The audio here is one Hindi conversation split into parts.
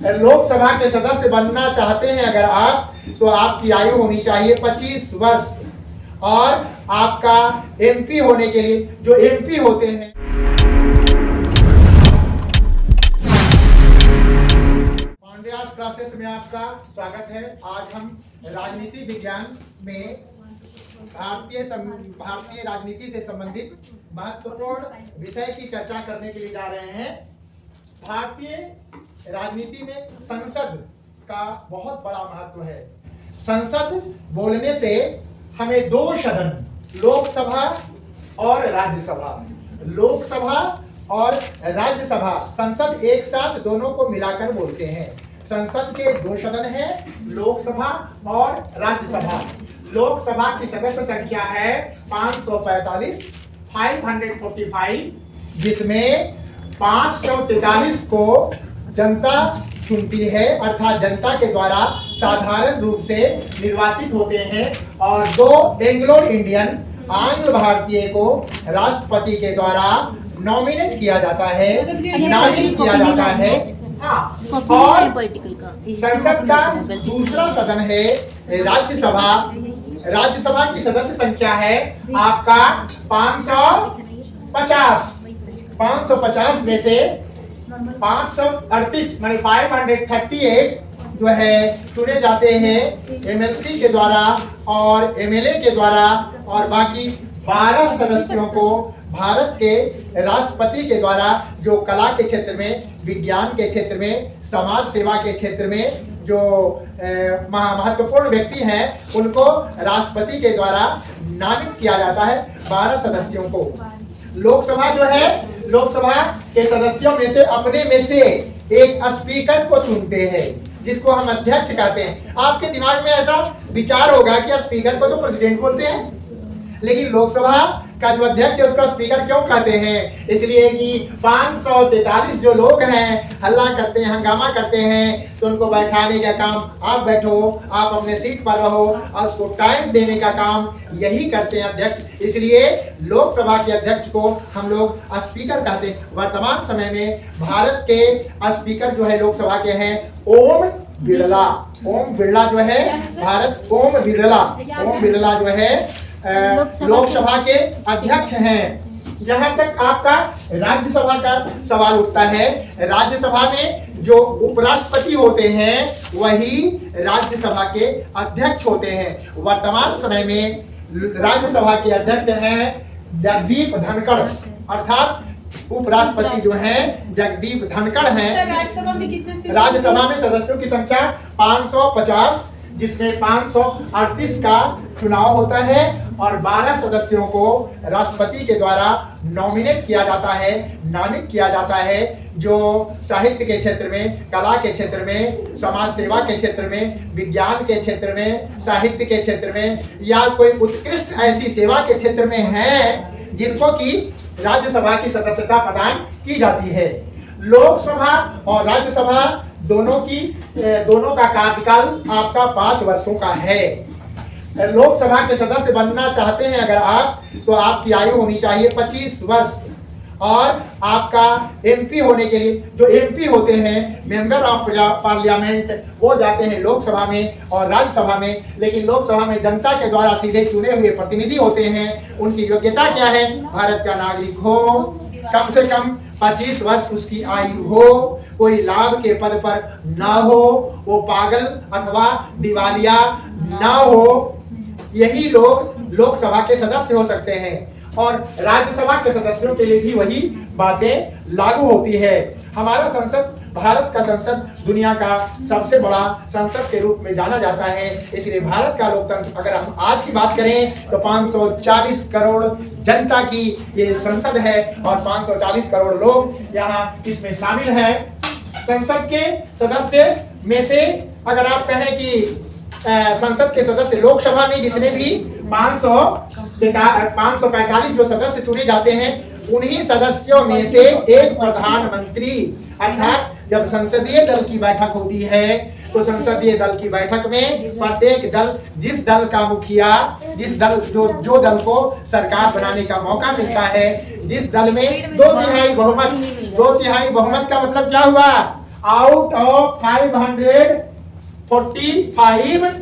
लोकसभा के सदस्य बनना चाहते हैं अगर आप, तो आपकी आयु होनी चाहिए 25 वर्ष। और आपका एमपी होने के लिए, जो एमपी होते हैं, पांड्यास क्लासेस में आपका स्वागत है। आज हम राजनीति विज्ञान में भारतीय राजनीति से संबंधित महत्वपूर्ण विषय की चर्चा करने के लिए जा रहे हैं। भारतीय राजनीति में संसद का बहुत बड़ा महत्व है। संसद बोलने से हमें दो सदन, लोकसभा और राज्यसभा, लोकसभा और राज्यसभा, संसद एक साथ दोनों को मिलाकर बोलते हैं। संसद के दो सदन हैं, लोकसभा और राज्यसभा। लोकसभा की सदस्य संख्या है 545, जिसमें 543 को जनता चुनती है, अर्थात जनता के द्वारा साधारण रूप से निर्वाचित होते हैं, और 2 एंग्लो इंडियन आंग्ल भारतीय को राष्ट्रपति के द्वारा नॉमिनेट किया जाता है, नामित किया जाता है। और संसद का दूसरा सदन है राज्यसभा। राज्यसभा की सदस्य संख्या है आपका 550 में से 538 माने 538 जो है चुने जाते हैं एमएलसी के द्वारा और एमएलए के द्वारा, और बाकी 12 सदस्यों को भारत के राष्ट्रपति के द्वारा, जो कला के क्षेत्र में, विज्ञान के क्षेत्र में, समाज सेवा के क्षेत्र में जो महत्वपूर्ण व्यक्ति हैं, उनको राष्ट्रपति के द्वारा नामित किया जाता है 12 सदस्यों को। लोकसभा जो है, लोकसभा के सदस्यों में से अपने में से एक स्पीकर को चुनते हैं, जिसको हम अध्यक्ष कहते हैं। आपके दिमाग में ऐसा विचार होगा कि स्पीकर को तो प्रेसिडेंट बोलते हैं, लेकिन लोकसभा का जो अध्यक्ष है उसका स्पीकर क्यों कहते हैं? इसलिए कि 543 जो लोग हैं हल्ला करते हैं, हंगामा करते हैं, तो उनको बैठाने का काम, आप बैठो, आप अपने सीट पर रहो, और उसको टाइम देने का काम यही करते हैं अध्यक्ष। इसलिए लोकसभा के अध्यक्ष को हम लोग स्पीकर कहते हैं। वर्तमान समय में भारत के स्पीकर जो है लोकसभा के हैं ओम बिरला। ओम बिरला जो है भारत, ओम बिरला जो है लोकसभा के अध्यक्ष हैं। जहां तक आपका राज्यसभा का सवाल उठता है, राज्यसभा में जो उपराष्ट्रपति होते हैं वही राज्यसभा के अध्यक्ष होते हैं। वर्तमान समय में राज्यसभा के अध्यक्ष हैं जगदीप धनखड़, अर्थात उपराष्ट्रपति जो हैं जगदीप धनखड़ हैं। राज्यसभा में सदस्यों की संख्या 550, जिसमें 538 का चुनाव होता है, और 12 सदस्यों को राष्ट्रपति के द्वारा नॉमिनेट किया जाता है, नामित किया जाता है, जो साहित्य के क्षेत्र में, कला के क्षेत्र में, समाज सेवा के क्षेत्र में, विज्ञान के क्षेत्र में, साहित्य के क्षेत्र में, या कोई उत्कृष्ट ऐसी सेवा के क्षेत्र में है जिनको की राज्यसभा की सदस्यता प्रदान की जाती है। लोकसभा और राज्यसभा दोनों का कार्यकाल आपका 5 वर्षों का है। लोकसभा के सदस्य बनना चाहते हैं अगर आप, तो आपकी आयु होनी चाहिए 25 वर्ष। और आपका एमपी होने के लिए, जो एमपी होते हैं मेंबर ऑफ पार्लियामेंट, वो जाते हैं लोकसभा में और राज्यसभा में। लेकिन लोकसभा में जनता के द्वारा सीधे चुने हुए प्रतिनिधि होते हैं। उनकी योग्यता क्या है? भारत का नागरिक हो, कम से कम 25 वर्ष उसकी आयु हो, कोई लाभ के पद पर ना हो, वो पागल अथवा दिवालिया ना हो, यही लोग लोकसभा के सदस्य हो सकते हैं। और राज्यसभा के सदस्यों के लिए भी वही बातें लागू होती है। हमारा संसद, भारत का संसद दुनिया का सबसे बड़ा संसद के रूप में जाना जाता है। इसलिए भारत का लोकतंत्र, अगर हम आज की बात करें तो 540 करोड़ जनता की ये संसद है, और 540 करोड़ लोग यहाँ इसमें शामिल हैं। संसद के सदस्य में से अगर आप कहें कि संसद के सदस्य, लोकसभा में जितने भी 545 जो सदस्य चुने जाते हैं, उन्हीं सदस्यों में से एक प्रधानमंत्री, अर्थात जब संसदीय दल की बैठक होती है तो संसदीय दल की बैठक में प्रत्येक दल, जिस दल का मुखिया, जिस दल जो दल को सरकार बनाने का मौका मिलता है, जिस दल में 2 तिहाई बहुमत का मतलब क्या हुआ? आउट ऑफ 545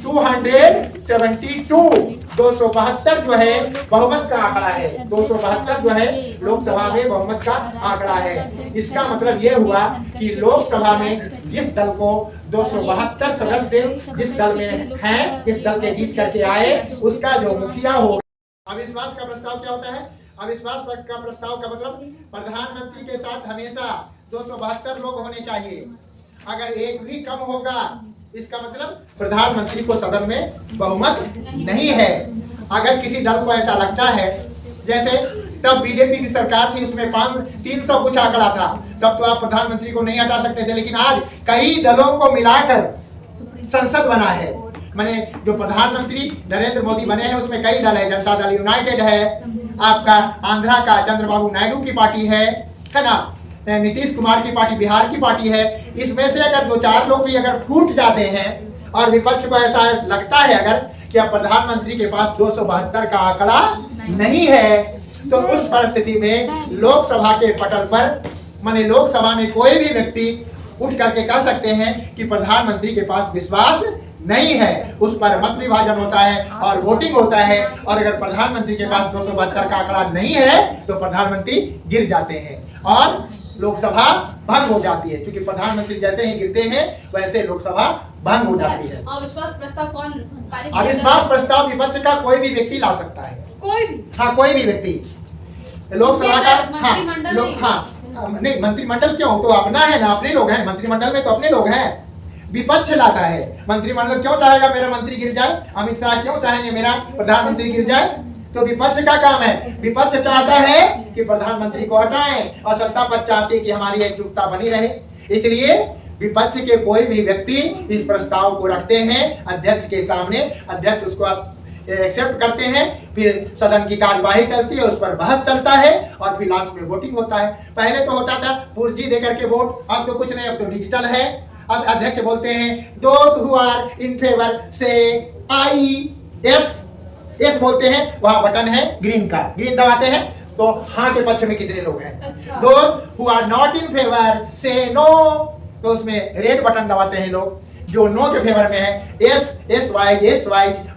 272 272 जो है बहुमत का आंकड़ा है। 272 जो है लोकसभा में बहुमत का आंकड़ा है। इसका मतलब यह हुआ कि लोकसभा में जिस दल को 272 सदस्य जिस दल में हैं, इस दल के जीत करके आए, उसका जो मुखिया हो। अविश्वास का प्रस्ताव क्या होता है? अविश्वास का प्रस्ताव का मतलब प्रधानमंत्री के साथ हमेशा 272 लोग होने चाहिए। अगर एक भी कम होगा, इसका मतलब प्रधानमंत्री को सदन में बहुमत नहीं है। अगर किसी दल को ऐसा लगता है, जैसे तब बीजेपी की सरकार थी, उसमें 300 कुछ आंकड़ा था, तब तो आप प्रधानमंत्री को नहीं हटा सकते थे। लेकिन आज कई दलों को मिलाकर संसद बना है। माने जो प्रधानमंत्री नरेंद्र मोदी बने हैं उसमें कई दल है। जनता दल यूनाइटेड है, आपका आंध्रा का चंद्रबाबू नायडू की पार्टी है ना, नीतीश कुमार की पार्टी बिहार की पार्टी है। इसमें से अगर 2-4 लोग भी अगर फूट जाते हैं और विपक्ष को ऐसा लगता है अगर कि अब प्रधानमंत्री के पास 272 का आंकड़ा नहीं है, तो उस परिस्थिति में लोकसभा के पटल पर माने लोकसभा में कोई भी व्यक्ति उठ करके कह सकते हैं कि प्रधानमंत्री के पास विश्वास नहीं है। उस पर मत विभाजन होता है और वोटिंग होता है, और अगर प्रधानमंत्री के पास 272 का आंकड़ा नहीं है तो प्रधानमंत्री गिर जाते हैं और लोकसभा भंग हो जाती है। क्योंकि प्रधानमंत्री जैसे ही गिरते हैं वैसे लोकसभा भंग हो जाती है। अविश्वास प्रस्ताव कौन पारित? अविश्वास प्रस्ताव विपक्ष का कोई भी व्यक्ति ला सकता है। कोई भी? हाँ, कोई भी व्यक्ति लोकसभा का। हाँ, नहीं, मंत्रिमंडल क्यों? तो अपना है ना, अपने लोग हैं मंत्रिमंडल में, तो अपने लोग हैं। विपक्ष लाता है। मंत्रिमंडल क्यों चाहेगा मेरा मंत्री गिर जाए? अमित शाह क्यों चाहेंगे मेरा प्रधानमंत्री गिर जाए? तो विपक्ष का काम है। विपक्ष चाहता है कि प्रधानमंत्री को हटाएं और सत्ता पक्ष चाहती है कि हमारी एकजुटता बनी रहे। इसलिए विपक्ष के कोई भी व्यक्ति इस प्रस्ताव को रखते हैं अध्यक्ष के सामने, अध्यक्ष उसको एक्सेप्ट करते हैं, फिर सदन की कार्यवाही करती है, उस पर बहस चलता है और फिर लास्ट में वोटिंग होता है। पहले तो होता था पुर्जी देकर के वोट, अब तो कुछ नहीं, अब तो डिजिटल है। अब अध्यक्ष बोलते हैं those who are in favour say I S बोलते हैं, वहां बटन है ग्रीन का, ग्रीन दबाते हैं तो हाँ के पक्ष में कितने लोग हैं। Those who are not in favour say no, तो उसमें रेड बटन दबाते हैं लोग। जो नो के फेवर में है एस वाई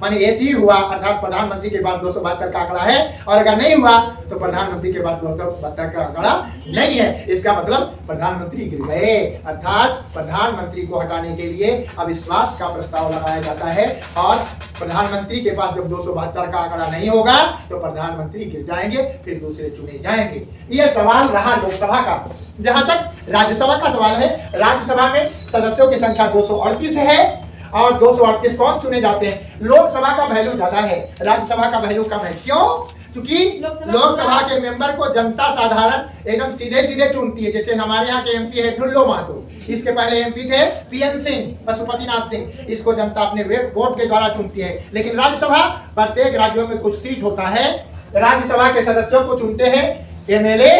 माने एस ही हुआ, अर्थात प्रधानमंत्री के पास 272 का आंकड़ा है, और अगर नहीं हुआ तो प्रधानमंत्री के पास 272 का आंकड़ा नहीं है। इसका मतलब प्रधानमंत्री गिर गए, अर्थात प्रधानमंत्री को हटाने के लिए अविश्वास का प्रस्ताव लगाया जाता है। और प्रधानमंत्री के पास जब 272 का आंकड़ा नहीं होगा तो प्रधानमंत्री गिर जाएंगे, फिर दूसरे चुने जाएंगे। यह सवाल रहा लोकसभा का। जहां तक राज्यसभा का सवाल है, राज्यसभा में सदस्यों की संख्या 238 है और 238 कौन चुने जाते हैं? लोकसभा का वैल्यू ज्यादा है, राज्यसभा का वैल्यू कम है। क्यों? क्योंकि लोकसभा के मेंबर को जनता साधारण एकदम सीधे सीधे चुनती है। जैसे हमारे यहाँ के एमपी है ढुल्लो महतो, इसके पहले एमपी थे पीएन सिंह, पशुपतिनाथ सिंह, इसको जनता अपने वोट के द्वारा चुनती है। लेकिन राज्यसभा प्रत्येक राज्यों में कुछ सीट होता है, राज्यसभा के सदस्यों को चुनते हैं एमएलए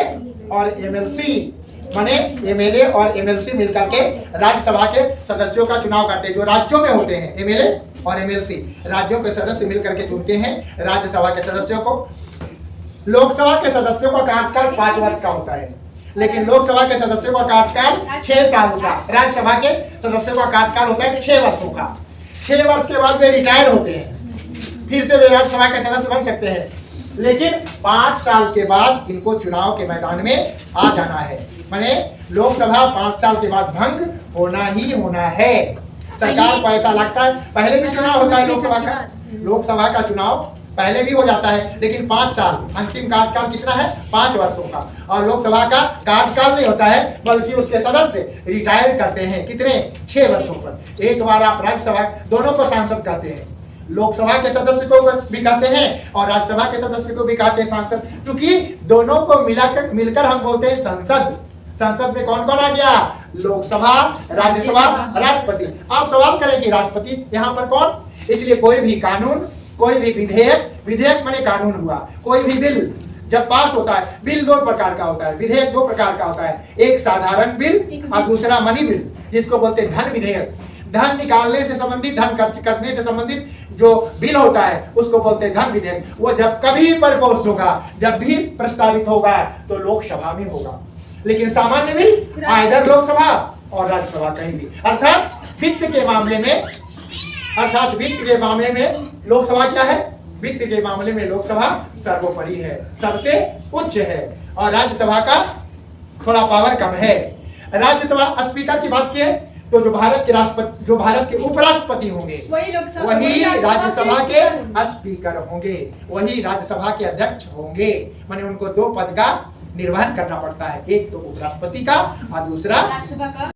और एमएलसी, माने एमएलए और एमएलसी मिलकर के राज्यसभा के सदस्यों का चुनाव करते हैं। जो राज्यों में होते हैं एमएलए और एमएलसी, राज्यों के सदस्य मिलकर के चुनते हैं राज्यसभा के सदस्यों को। लोकसभा के सदस्यों का कार्यकाल 5 वर्ष का होता है, लेकिन लोकसभा के सदस्यों का कार्यकाल 6 साल का, राज्यसभा के सदस्यों का कार्यकाल होता है 6 वर्षों का। 6 वर्ष के बाद वे रिटायर होते हैं, फिर से वे राज्यसभा के सदस्य बन सकते हैं। लेकिन 5 साल के बाद इनको चुनाव के मैदान में आ जाना है। माने लोकसभा 5 साल के बाद भंग होना ही होना है। सरकार को ऐसा लगता है, पहले भी चुनाव होता है लोकसभा का चुनाव पहले भी हो जाता है, लेकिन 5 साल अंतिम कार्यकाल कितना है? 5 वर्षों का। और लोकसभा का कार्यकाल नहीं होता है, बल्कि उसके सदस्य रिटायर करते हैं कितने? 6 वर्षों पर। एक बार आप राज्यसभा, दोनों को सांसद कहते हैं, लोकसभा के सदस्य को भी कहते हैं और राज्यसभा के सदस्य को भी कहते हैं सांसद, क्योंकि दोनों को मिलकर हम बोलते हैं संसद। संसद में कौन कौन आ गया? लोकसभा, राज्यसभा, राष्ट्रपति। आप सवाल करें कि राष्ट्रपति यहाँ पर कौन? इसलिए कोई भी कानून, कोई भी विधेयक माने कानून हुआ, कोई भी बिल जब पास होता है, बिल 2 प्रकार का होता है, विधेयक 2 प्रकार का होता है, एक साधारण बिल और दूसरा मनी बिल, जिसको बोलते हैं धन विधेयक। धन निकालने से संबंधित, धन खर्च करने से संबंधित जो बिल होता है उसको बोलते हैं धन विधेयक। वो जब कभी प्रपोज होगा, जब भी प्रस्तावित होगा तो लोकसभा में होगा। लेकिन सामान्य बिल आइदर लोकसभा और राज्यसभा कहीं भी। अर्थात वित्त के मामले में लोकसभा क्या है? वित्त के मामले में लोकसभा सर्वोपरि है, सबसे उच्च है, और राज्यसभा का थोड़ा पावर कम है। राज्यसभा स्पीकर की बात की तो जो भारत के उपराष्ट्रपति होंगे वही राज्यसभा के स्पीकर होंगे, वही राज्यसभा के अध्यक्ष होंगे। माने उनको 2 पद का निर्वहन करना पड़ता है, एक तो उपराष्ट्रपति का और दूसरा राज्यसभा का।